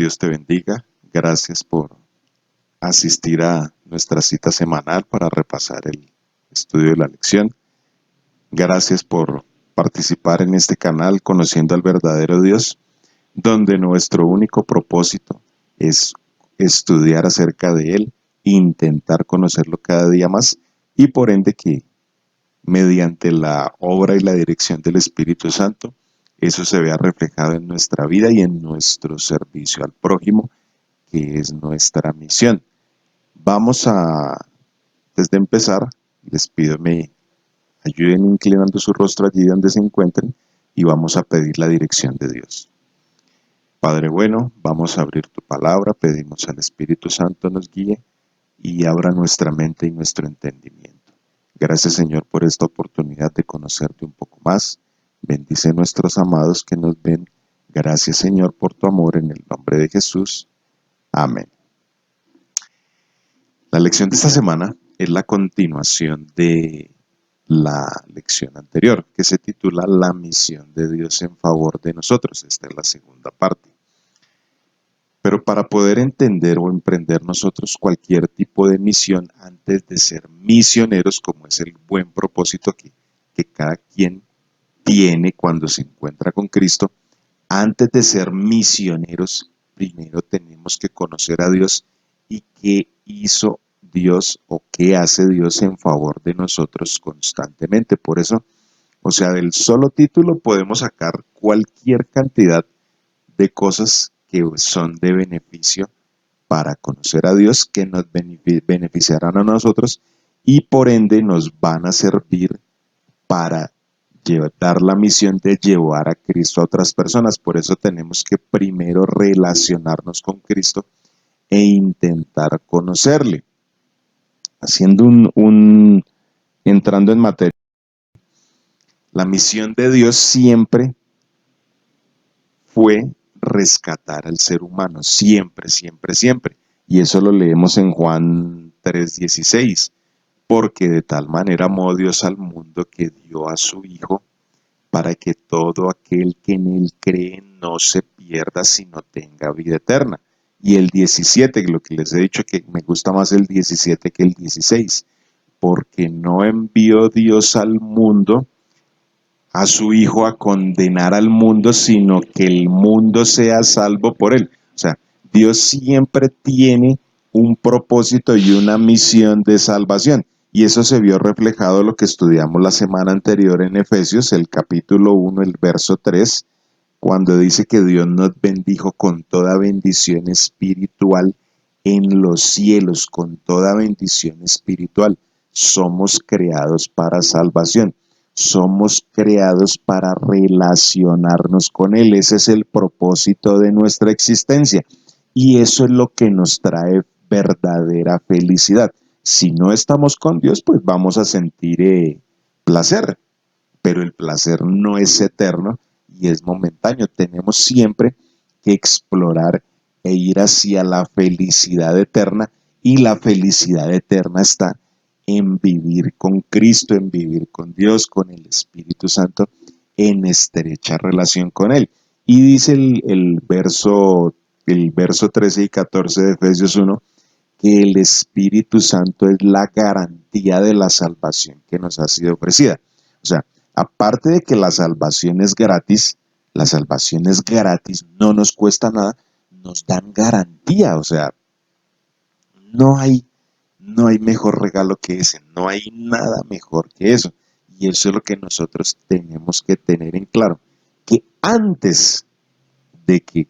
Dios te bendiga. Gracias por asistir a nuestra cita semanal para repasar el estudio de la lección. Gracias por participar en este canal Conociendo al Verdadero Dios, donde nuestro único propósito es estudiar acerca de Él, intentar conocerlo cada día más y por ende que mediante la obra y la dirección del Espíritu Santo, eso se vea reflejado en nuestra vida y en nuestro servicio al prójimo, que es nuestra misión. Antes de empezar, les pido me ayuden inclinando su rostro allí donde se encuentren y vamos a pedir la dirección de Dios. Padre bueno, vamos a abrir tu palabra, pedimos al Espíritu Santo nos guíe y abra nuestra mente y nuestro entendimiento. Gracias, Señor, por esta oportunidad de conocerte un poco más. Bendice a nuestros amados que nos ven. Gracias, Señor, por tu amor en el nombre de Jesús. Amén. La lección de esta semana es la continuación de la lección anterior, que se titula La misión de Dios en favor de nosotros. Esta es la segunda parte. Pero para poder entender o emprender nosotros cualquier tipo de misión antes de ser misioneros, como es el buen propósito que cada quien tiene cuando se encuentra con Cristo, antes de ser misioneros, primero tenemos que conocer a Dios y qué hizo Dios o qué hace Dios en favor de nosotros constantemente. Por eso, o sea, del solo título podemos sacar cualquier cantidad de cosas que son de beneficio para conocer a Dios, que nos beneficiarán a nosotros y por ende nos van a servir para dar la misión de llevar a Cristo a otras personas. Por eso tenemos que primero relacionarnos con Cristo e intentar conocerle. Haciendo entrando en materia, la misión de Dios siempre fue rescatar al ser humano, siempre, siempre, siempre. Y eso lo leemos en Juan 3:16, porque de tal manera amó Dios al mundo que dio a su Hijo, para que todo aquel que en él cree no se pierda, sino tenga vida eterna. Y el 17, lo que les he dicho que me gusta más el 17 que el 16, porque no envió Dios al mundo a su Hijo a condenar al mundo, sino que el mundo sea salvo por él. O sea, Dios siempre tiene un propósito y una misión de salvación. Y eso se vio reflejado en lo que estudiamos la semana anterior en Efesios, el capítulo 1, el verso 3, cuando dice que Dios nos bendijo con toda bendición espiritual en los cielos, con toda bendición espiritual. Somos creados para salvación. Somos creados para relacionarnos con Él. Ese es el propósito de nuestra existencia. Y eso es lo que nos trae verdadera felicidad. Si no estamos con Dios, pues vamos a sentir placer, pero el placer no es eterno y es momentáneo. Tenemos siempre que explorar e ir hacia la felicidad eterna, y la felicidad eterna está en vivir con Cristo, en vivir con Dios, con el Espíritu Santo, en estrecha relación con Él. Y dice el verso 13 y 14 de Efesios 1, que el Espíritu Santo es la garantía de la salvación que nos ha sido ofrecida. O sea, aparte de que la salvación es gratis, no nos cuesta nada, nos dan garantía. O sea, no hay, no hay mejor regalo que ese, no hay nada mejor que eso. Y eso es lo que nosotros tenemos que tener en claro, que antes de que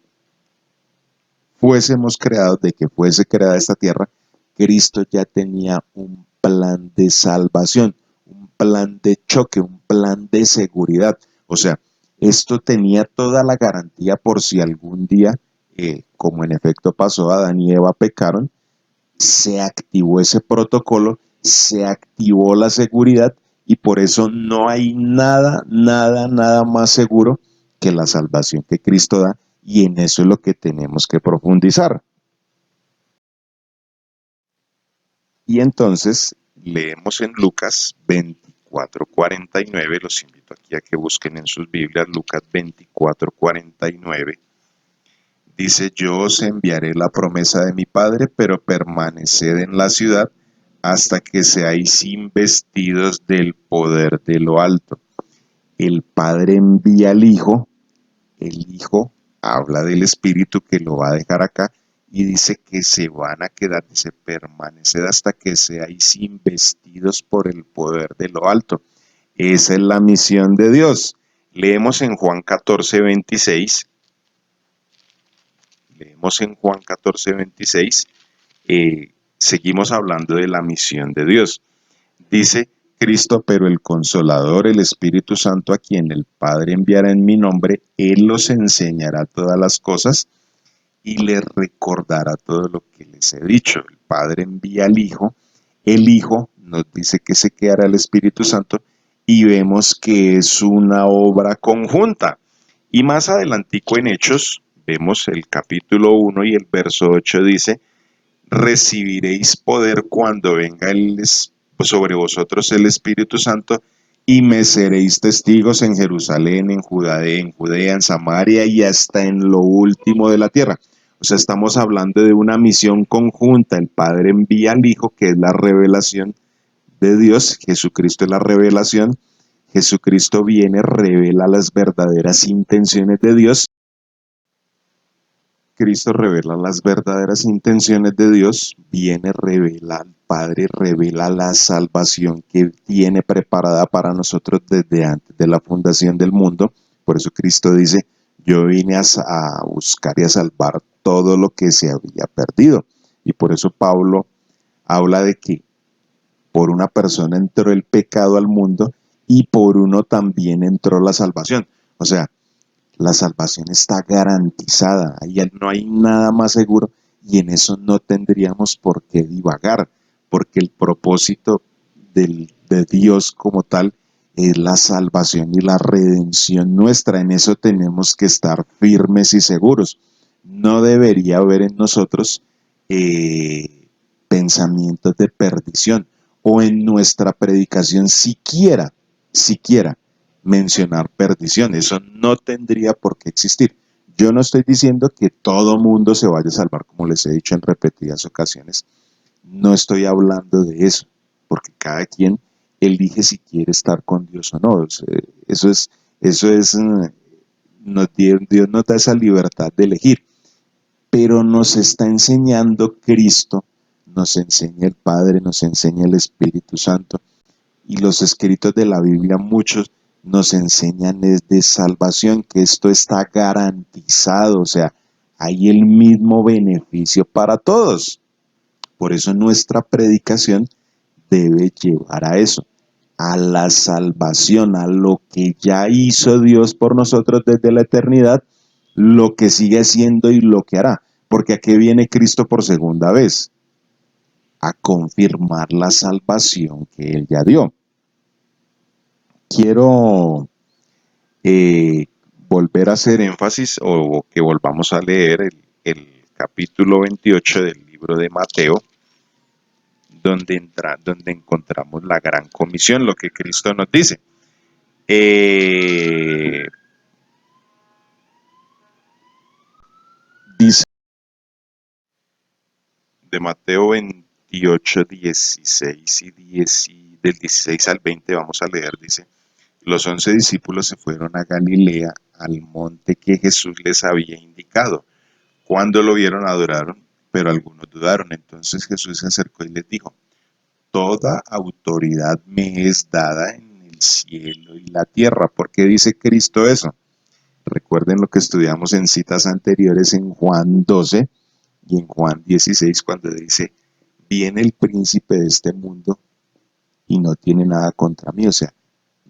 fuésemos creados, de que fuese creada esta tierra, Cristo ya tenía un plan de salvación, un plan de choque, un plan de seguridad. O sea, esto tenía toda la garantía por si algún día, como en efecto pasó, Adán y Eva pecaron, se activó ese protocolo, se activó la seguridad y por eso no hay nada, nada, nada más seguro que la salvación que Cristo da, y en eso es lo que tenemos que profundizar. Y entonces leemos en Lucas 24:49, los invito aquí a que busquen en sus Biblias Lucas 24:49. Dice, yo os enviaré la promesa de mi Padre, pero permaneced en la ciudad hasta que seáis investidos del poder de lo alto. El Padre envía al Hijo, el Hijo habla del Espíritu que lo va a dejar acá y dice que se van a quedar, dice, permaneced hasta que seáis investidos por el poder de lo alto. Esa es la misión de Dios. Leemos en Juan 14:26. Leemos en Juan 14:26. Seguimos hablando de la misión de Dios. Dice Cristo, pero el Consolador, el Espíritu Santo, a quien el Padre enviará en mi nombre, Él los enseñará todas las cosas y les recordará todo lo que les he dicho. El Padre envía al Hijo, el Hijo nos dice que se quedará el Espíritu Santo y vemos que es una obra conjunta. Y más adelantico en Hechos, vemos el capítulo 1 y el verso 8 dice, recibiréis poder cuando venga sobre vosotros el Espíritu Santo y me seréis testigos en Jerusalén, en Judea, en Samaria y hasta en lo último de la tierra. O sea, estamos hablando de una misión conjunta. El Padre envía al Hijo, que es la revelación de Dios. Jesucristo es la revelación. Jesucristo viene, revela las verdaderas intenciones de Dios. Cristo revela las verdaderas intenciones de Dios, viene, revela al Padre, revela la salvación que tiene preparada para nosotros desde antes de la fundación del mundo. Por eso Cristo dice, yo vine a buscar y a salvar todo lo que se había perdido. Y por eso Pablo habla de que por una persona entró el pecado al mundo y por uno también entró la salvación. O sea, la salvación está garantizada, ahí no hay nada más seguro y en eso no tendríamos por qué divagar, porque el propósito de Dios como tal es la salvación y la redención nuestra, en eso tenemos que estar firmes y seguros. No debería haber en nosotros pensamientos de perdición o en nuestra predicación siquiera mencionar perdición. Eso no tendría por qué existir. Yo no estoy diciendo que todo mundo se vaya a salvar, como les he dicho en repetidas ocasiones. No estoy hablando de eso, porque cada quien elige si quiere estar con Dios o no. Eso es, Dios nos da esa libertad de elegir, pero nos está enseñando Cristo, nos enseña el Padre, nos enseña el Espíritu Santo, y los escritos de la Biblia, muchos nos enseñan es de salvación, que esto está garantizado, o sea, hay el mismo beneficio para todos. Por eso nuestra predicación debe llevar a eso, a la salvación, a lo que ya hizo Dios por nosotros desde la eternidad, lo que sigue haciendo y lo que hará. Porque ¿a qué viene Cristo por segunda vez? A confirmar la salvación que Él ya dio. Quiero volver a hacer énfasis o que volvamos a leer el capítulo 28 del libro de Mateo, donde encontramos la gran comisión, lo que Cristo nos dice. Dice de Mateo 28, 16 y 10, del 16 al 20 vamos a leer, dice, los 11 discípulos se fueron a Galilea, al monte que Jesús les había indicado. Cuando lo vieron, adoraron, pero algunos dudaron. Entonces Jesús se acercó y les dijo, toda autoridad me es dada en el cielo y la tierra. ¿Por qué dice Cristo eso? Recuerden lo que estudiamos en citas anteriores en Juan 12 y en Juan 16, cuando dice, viene el príncipe de este mundo y no tiene nada contra mí. O sea,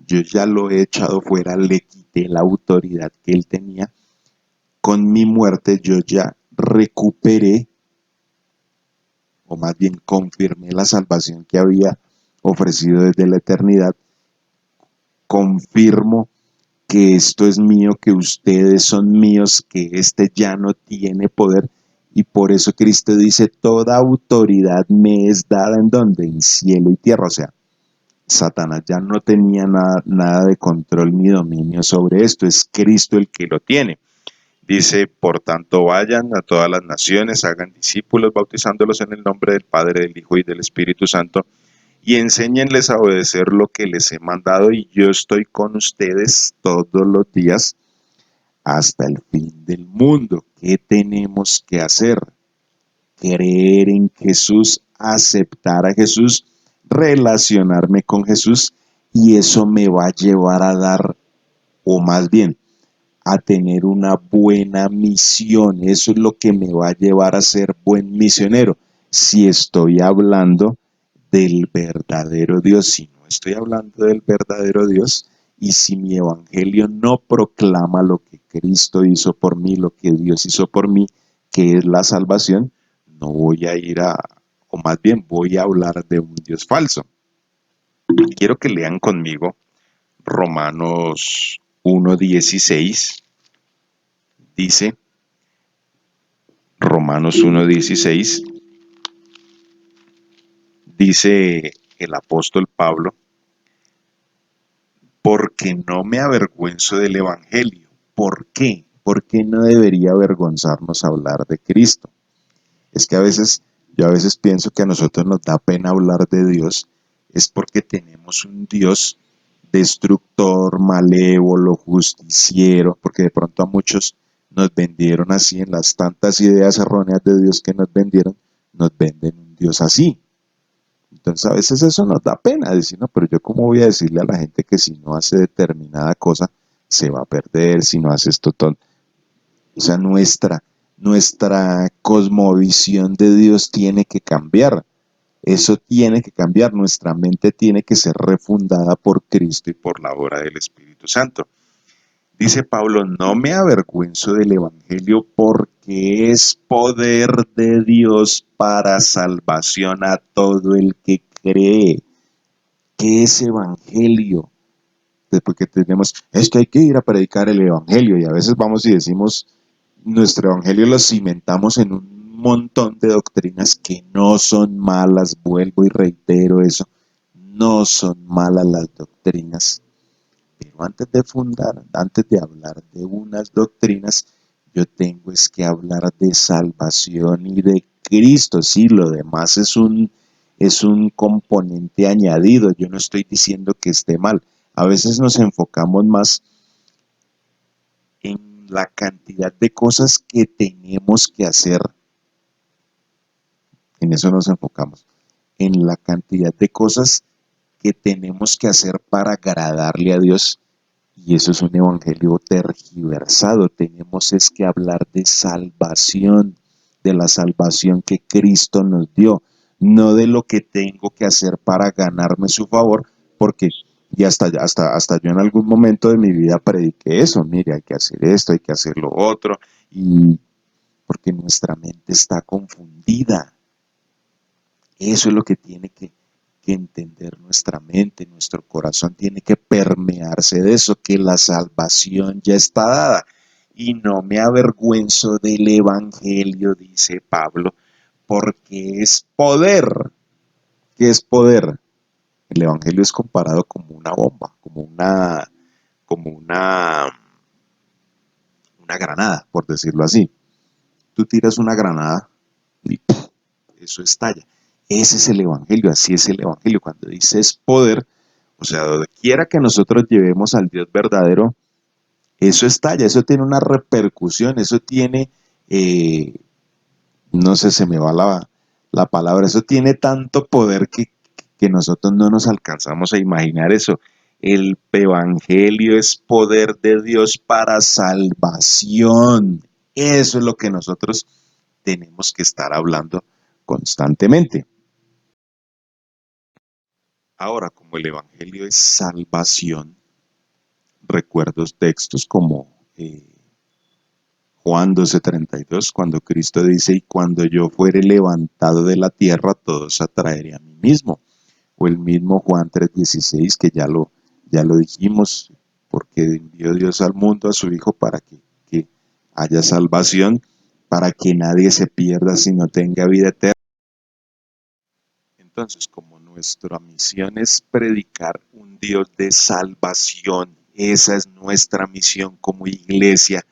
yo ya lo he echado fuera, le quité la autoridad que él tenía. Con mi muerte yo ya recuperé, o más bien confirmé la salvación que había ofrecido desde la eternidad. Confirmo que esto es mío, que ustedes son míos, que este ya no tiene poder. Y por eso Cristo dice, toda autoridad me es dada en donde, en cielo y tierra. O sea, Satanás ya no tenía nada de control ni dominio sobre esto, es Cristo el que lo tiene. Dice, por tanto, vayan a todas las naciones, hagan discípulos, bautizándolos en el nombre del Padre, del Hijo y del Espíritu Santo, y enséñenles a obedecer lo que les he mandado, y yo estoy con ustedes todos los días hasta el fin del mundo. ¿Qué tenemos que hacer? Creer en Jesús, aceptar a Jesús, relacionarme con Jesús, y eso me va a llevar a dar, o más bien, a tener una buena misión. Eso es lo que me va a llevar a ser buen misionero. Si estoy hablando del verdadero Dios, si no estoy hablando del verdadero Dios, y si mi evangelio no proclama lo que Cristo hizo por mí, lo que Dios hizo por mí, que es la salvación, no voy a ir a, o más bien voy a hablar de un Dios falso. Quiero que lean conmigo Romanos 1:16. Dice, Romanos 1:16, dice el apóstol Pablo, porque no me avergüenzo del Evangelio. ¿Por qué? ¿Por qué no debería avergonzarnos hablar de Cristo? Es que yo a veces pienso que a nosotros nos da pena hablar de Dios, es porque tenemos un Dios destructor, malévolo, justiciero, porque de pronto a muchos nos vendieron así en las tantas ideas erróneas de Dios que nos vendieron, nos venden un Dios así. Entonces a veces eso nos da pena decir, no, pero yo cómo voy a decirle a la gente que si no hace determinada cosa se va a perder, si no hace esto, todo. O sea, nuestra cosmovisión de Dios tiene que cambiar. Eso tiene que cambiar. Nuestra mente tiene que ser refundada por Cristo y por la obra del Espíritu Santo. Dice Pablo, no me avergüenzo del Evangelio porque es poder de Dios para salvación a todo el que cree. ¿Qué es Evangelio? Porque tenemos, es que hay que ir a predicar el Evangelio y a veces vamos y decimos, nuestro Evangelio lo cimentamos en un montón de doctrinas que no son malas, vuelvo y reitero eso, no son malas las doctrinas, pero antes de hablar de unas doctrinas, yo tengo es que hablar de salvación y de Cristo. Sí, lo demás es un componente añadido. Yo no estoy diciendo que esté mal. A veces nos enfocamos más en la cantidad de cosas que tenemos que hacer. En eso nos enfocamos. En la cantidad de cosas que tenemos que hacer para agradarle a Dios. Y eso es un evangelio tergiversado. Tenemos es que hablar de salvación, de la salvación que Cristo nos dio, no de lo que tengo que hacer para ganarme su favor, porque y hasta yo en algún momento de mi vida prediqué eso, mire, hay que hacer esto, hay que hacer lo otro, y porque nuestra mente está confundida. Eso es lo que tiene que entender nuestra mente, nuestro corazón tiene que permearse de eso, que la salvación ya está dada. Y no me avergüenzo del Evangelio, dice Pablo, porque es poder. ¿Qué es poder? El Evangelio es comparado como una bomba, como una granada, por decirlo así. Tú tiras una granada y ¡puf! Eso estalla. Ese es el Evangelio, así es el Evangelio. Cuando dices poder, o sea, donde quiera que nosotros llevemos al Dios verdadero, eso estalla, eso tiene una repercusión, eso tiene, eh, no sé, se me va la palabra, eso tiene tanto poder que nosotros no nos alcanzamos a imaginar eso. El Evangelio es poder de Dios para salvación. Eso es lo que nosotros tenemos que estar hablando constantemente. Ahora, como el Evangelio es salvación, recuerdo textos como Juan 12:32, cuando Cristo dice, y cuando yo fuere levantado de la tierra, todos atraeré a mí mismo. O el mismo Juan 3:16, que ya lo dijimos, porque envió Dios al mundo a su Hijo para que haya salvación, para que nadie se pierda, sino tenga vida eterna. Entonces, como nuestra misión es predicar un Dios de salvación, esa es nuestra misión como iglesia,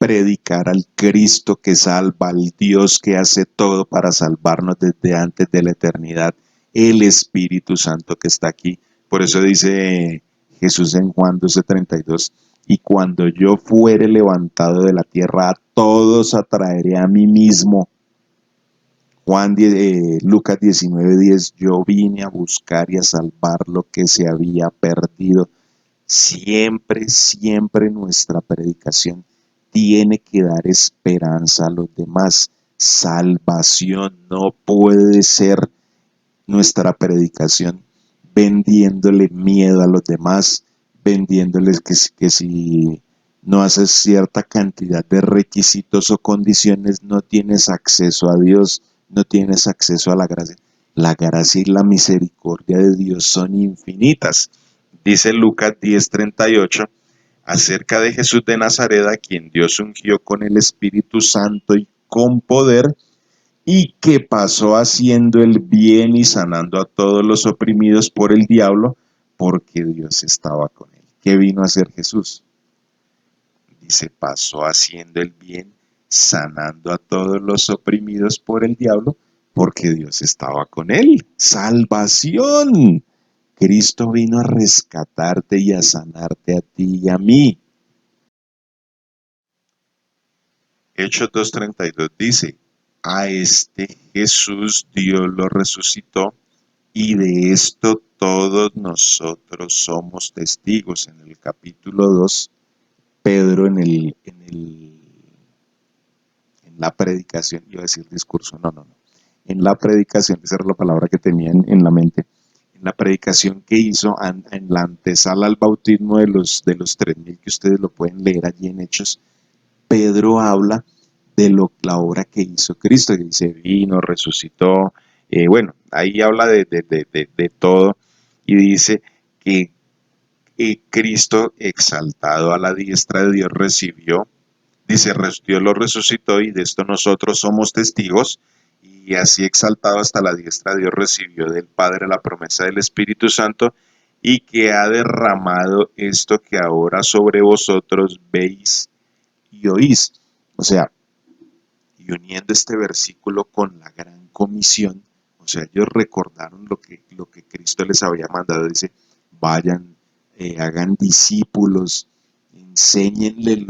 predicar al Cristo que salva, al Dios que hace todo para salvarnos desde antes de la eternidad, el Espíritu Santo que está aquí. Por eso dice Jesús en Juan 12:32, y cuando yo fuere levantado de la tierra, a todos atraeré a mí mismo. Lucas 19:10, yo vine a buscar y a salvar lo que se había perdido. Siempre, siempre nuestra predicación tiene que dar esperanza a los demás. Salvación no puede ser nuestra predicación vendiéndole miedo a los demás, vendiéndoles que si no haces cierta cantidad de requisitos o condiciones, no tienes acceso a Dios, no tienes acceso a la gracia. La gracia y la misericordia de Dios son infinitas. Dice Lucas 10:38, acerca de Jesús de Nazaret, a quien Dios ungió con el Espíritu Santo y con poder, y que pasó haciendo el bien y sanando a todos los oprimidos por el diablo, porque Dios estaba con él. ¿Qué vino a hacer Jesús? Dice, pasó haciendo el bien, sanando a todos los oprimidos por el diablo, porque Dios estaba con él. Salvación. Cristo vino a rescatarte y a sanarte a ti y a mí. Hechos 2:32 dice, a este Jesús Dios lo resucitó, y de esto todos nosotros somos testigos. En el capítulo 2, Pedro en la predicación, iba a decir discurso, no. En la predicación, esa era la palabra que tenía en la mente, en la predicación que hizo en la antesala al bautismo de los 3,000, que ustedes lo pueden leer allí en Hechos, Pedro habla de la obra que hizo Cristo, que dice, vino, resucitó, bueno, ahí habla de todo, y dice que Cristo exaltado a la diestra de Dios recibió, dice, Dios lo resucitó y de esto nosotros somos testigos, y así exaltado hasta la diestra de Dios recibió del Padre la promesa del Espíritu Santo, y que ha derramado esto que ahora sobre vosotros veis y oís. O sea, y uniendo este versículo con la gran comisión, o sea, ellos recordaron lo que Cristo les había mandado. Dice, vayan, hagan discípulos, enséñenles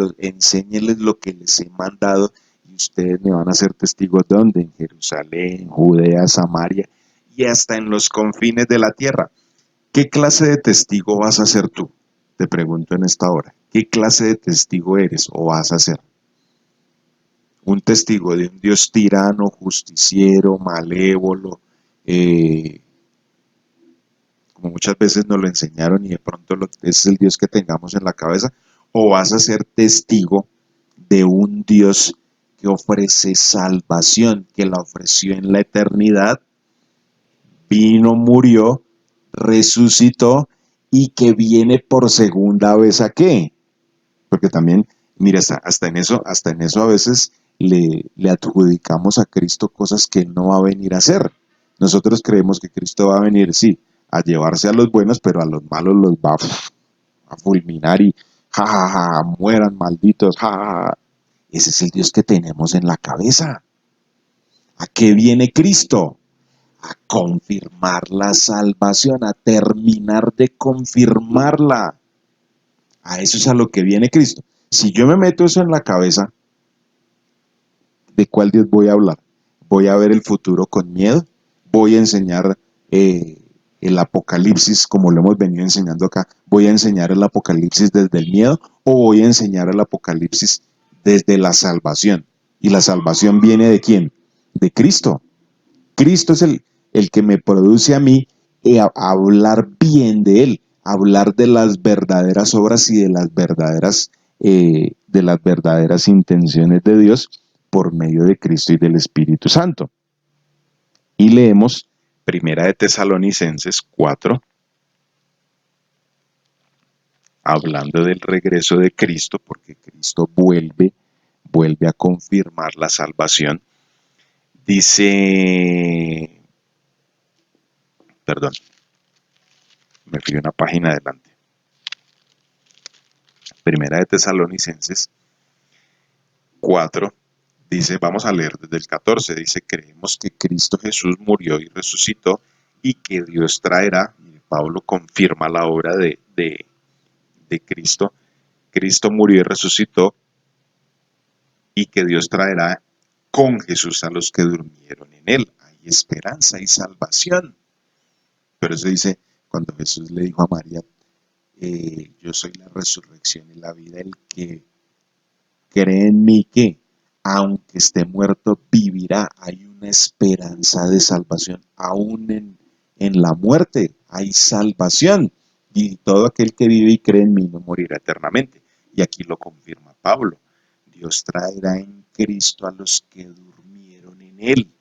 lo que les he mandado, y ustedes me van a ser testigos de dónde, en Jerusalén, Judea, Samaria y hasta en los confines de la tierra. ¿Qué clase de testigo vas a ser tú? Te pregunto en esta hora. ¿Qué clase de testigo eres o vas a ser? Un testigo de un Dios tirano, justiciero, malévolo, eh, como muchas veces nos lo enseñaron y de pronto es el Dios que tengamos en la cabeza, o vas a ser testigo de un Dios que ofrece salvación, que la ofreció en la eternidad, vino, murió, resucitó y que viene por segunda vez ¿a qué? Porque también, mira, hasta en eso a veces le adjudicamos a Cristo cosas que Él no va a venir a hacer. Nosotros creemos que Cristo va a venir, sí, a llevarse a los buenos, pero a los malos los va a fulminar y ja, mueran malditos, ja, ja, ja. Ese es el Dios que tenemos en la cabeza. ¿A qué viene Cristo? A confirmar la salvación, a terminar de confirmarla. A eso es a lo que viene Cristo. Si yo me meto eso en la cabeza, ¿de cuál Dios voy a hablar? ¿Voy a ver el futuro con miedo? ¿Voy a enseñar el Apocalipsis como lo hemos venido enseñando acá? ¿Voy a enseñar el Apocalipsis desde el miedo o voy a enseñar el Apocalipsis desde la salvación? ¿Y la salvación viene de quién? De Cristo. Cristo es el que me produce a mí a hablar bien de Él, hablar de las verdaderas obras y de las verdaderas intenciones de Dios por medio de Cristo y del Espíritu Santo. Y leemos Primera de Tesalonicenses 4, hablando del regreso de Cristo, porque Cristo vuelve a confirmar la salvación. Dice, perdón, me fui una página adelante. Primera de Tesalonicenses 4 dice, vamos a leer desde el 14, dice, creemos que Cristo Jesús murió y resucitó y que Dios traerá, y Pablo confirma la obra de Cristo, Cristo murió y resucitó y que Dios traerá con Jesús a los que durmieron en él. Hay esperanza y salvación. Pero eso dice, cuando Jesús le dijo a María, yo soy la resurrección y la vida, el que cree en mí que, aunque esté muerto, vivirá. Hay una esperanza de salvación. Aún en la muerte hay salvación. Y todo aquel que vive y cree en mí no morirá eternamente. Y aquí lo confirma Pablo. Dios traerá en Cristo a los que durmieron en él.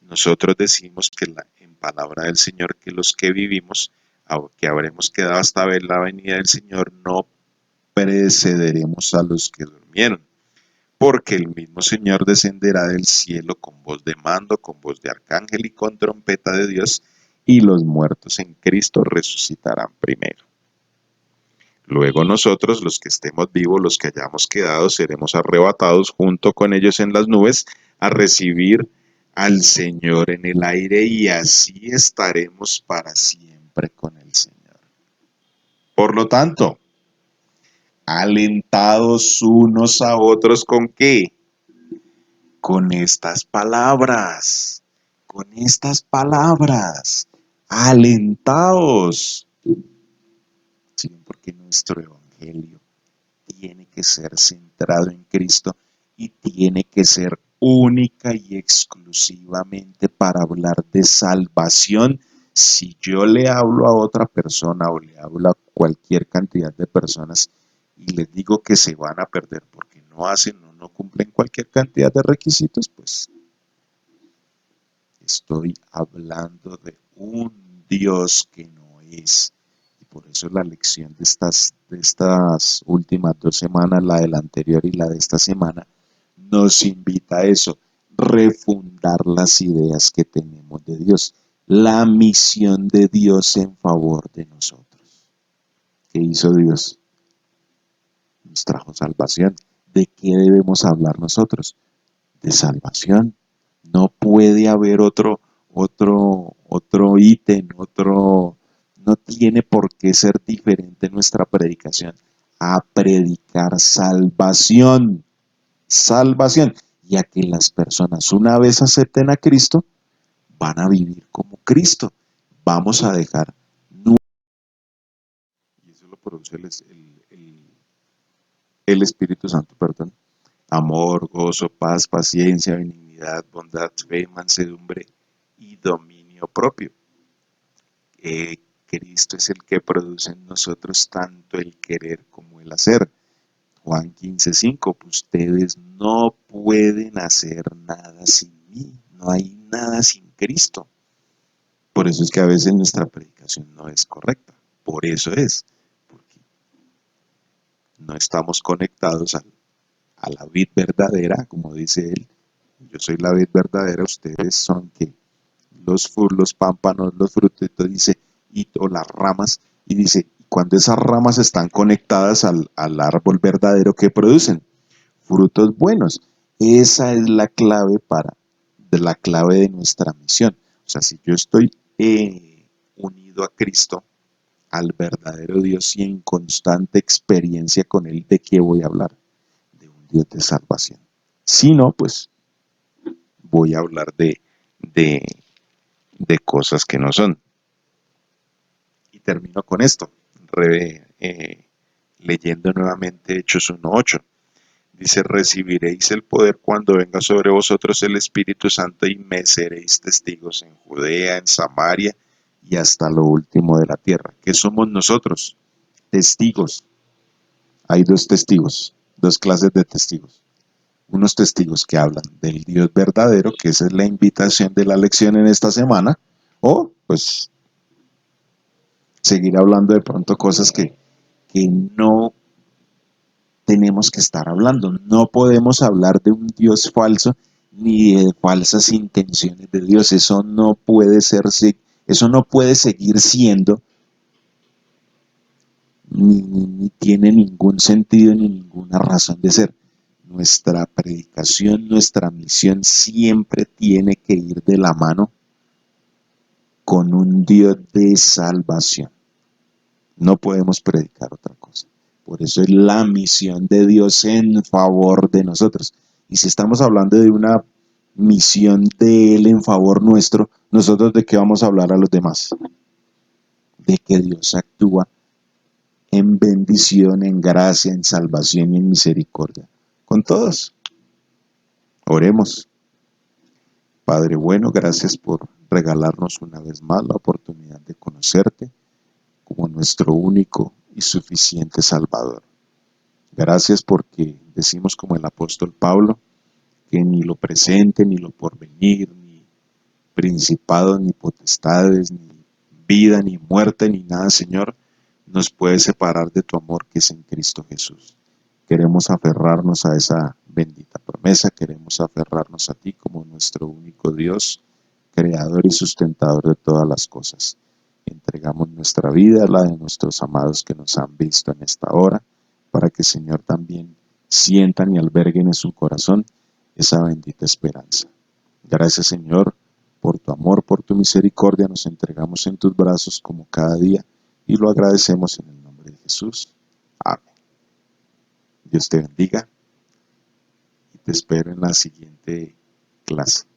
Nosotros decimos que en palabra del Señor que los que vivimos, que habremos quedado hasta ver la venida del Señor, no precederemos a los que durmieron, porque el mismo Señor descenderá del cielo con voz de mando, con voz de arcángel y con trompeta de Dios, y los muertos en Cristo resucitarán primero. Luego nosotros, los que estemos vivos, los que hayamos quedado, seremos arrebatados junto con ellos en las nubes a recibir al Señor en el aire y así estaremos para siempre con el Señor. Por lo tanto, alentados unos a otros ¿con qué? Con estas palabras, alentados. Sí, porque nuestro evangelio tiene que ser centrado en Cristo y tiene que ser única y exclusivamente para hablar de salvación. Si yo le hablo a otra persona o le hablo a cualquier cantidad de personas y les digo que se van a perder porque no hacen o no cumplen cualquier cantidad de requisitos, pues estoy hablando de un Dios que no es. Y por eso la lección de estas últimas 2 semanas, la de la anterior y la de esta semana, nos invita a eso, refundar las ideas que tenemos de Dios, la misión de Dios en favor de nosotros. ¿Qué hizo Dios? Nos trajo salvación. ¿De qué debemos hablar nosotros? De salvación. No puede haber otro ítem, no tiene por qué ser diferente nuestra predicación a predicar salvación, salvación, y a que las personas una vez acepten a Cristo, van a vivir como Cristo. Vamos a dejar, y eso lo produce el Espíritu Santo, perdón, amor, gozo, paz, paciencia, benignidad, bondad, fe, mansedumbre y dominio propio. Cristo es el que produce en nosotros tanto el querer como el hacer. Juan 15:5, ustedes no pueden hacer nada sin mí, no hay nada sin Cristo. Por eso es que a veces nuestra predicación no es correcta, por eso es, porque no estamos conectados a la vid verdadera, como dice él. Yo soy la vid verdadera, ustedes son que los pámpanos, los frutos, dice, o las ramas, y dice, cuando esas ramas están conectadas al árbol verdadero que producen frutos buenos, esa es la clave de nuestra misión. O sea, si yo estoy unido a Cristo, al verdadero Dios y en constante experiencia con Él, ¿de qué voy a hablar? De un Dios de salvación. Si no, pues voy a hablar de, de cosas que no son. Y termino con esto, leyendo nuevamente Hechos 1:8. Dice, recibiréis el poder cuando venga sobre vosotros el Espíritu Santo y me seréis testigos en Judea, en Samaria y hasta lo último de la tierra. ¿Qué somos nosotros? Testigos. Hay dos testigos, dos clases de testigos. Unos testigos que hablan del Dios verdadero, que esa es la invitación de la lección en esta semana, o pues seguir hablando de pronto cosas que no tenemos que estar hablando. No podemos hablar de un Dios falso ni de falsas intenciones de Dios. Eso no puede eso no puede seguir siendo, ni tiene ningún sentido ni ninguna razón de ser. nuestra predicación, nuestra misión siempre tiene que ir de la mano con un Dios de salvación. No podemos predicar otra cosa. Por eso es la misión de Dios en favor de nosotros. Y si estamos hablando de una misión de Él en favor nuestro, ¿nosotros de qué vamos a hablar a los demás? De que Dios actúa en bendición, en gracia, en salvación y en misericordia. Con todos. Oremos. Padre bueno, gracias por regalarnos una vez más la oportunidad de conocerte como nuestro único y suficiente Salvador. Gracias porque decimos como el apóstol Pablo, que ni lo presente, ni lo porvenir, ni principados, ni potestades, ni vida, ni muerte, ni nada, Señor, nos puede separar de tu amor que es en Cristo Jesús. Queremos aferrarnos a esa bendita promesa, queremos aferrarnos a ti como nuestro único Dios, creador y sustentador de todas las cosas. Entregamos nuestra vida, la de nuestros amados que nos han visto en esta hora, para que, Señor, también sientan y alberguen en su corazón esa bendita esperanza. Gracias, Señor, por tu amor, por tu misericordia, nos entregamos en tus brazos como cada día y lo agradecemos en el nombre de Jesús. Amén. Dios te bendiga y te espero en la siguiente clase.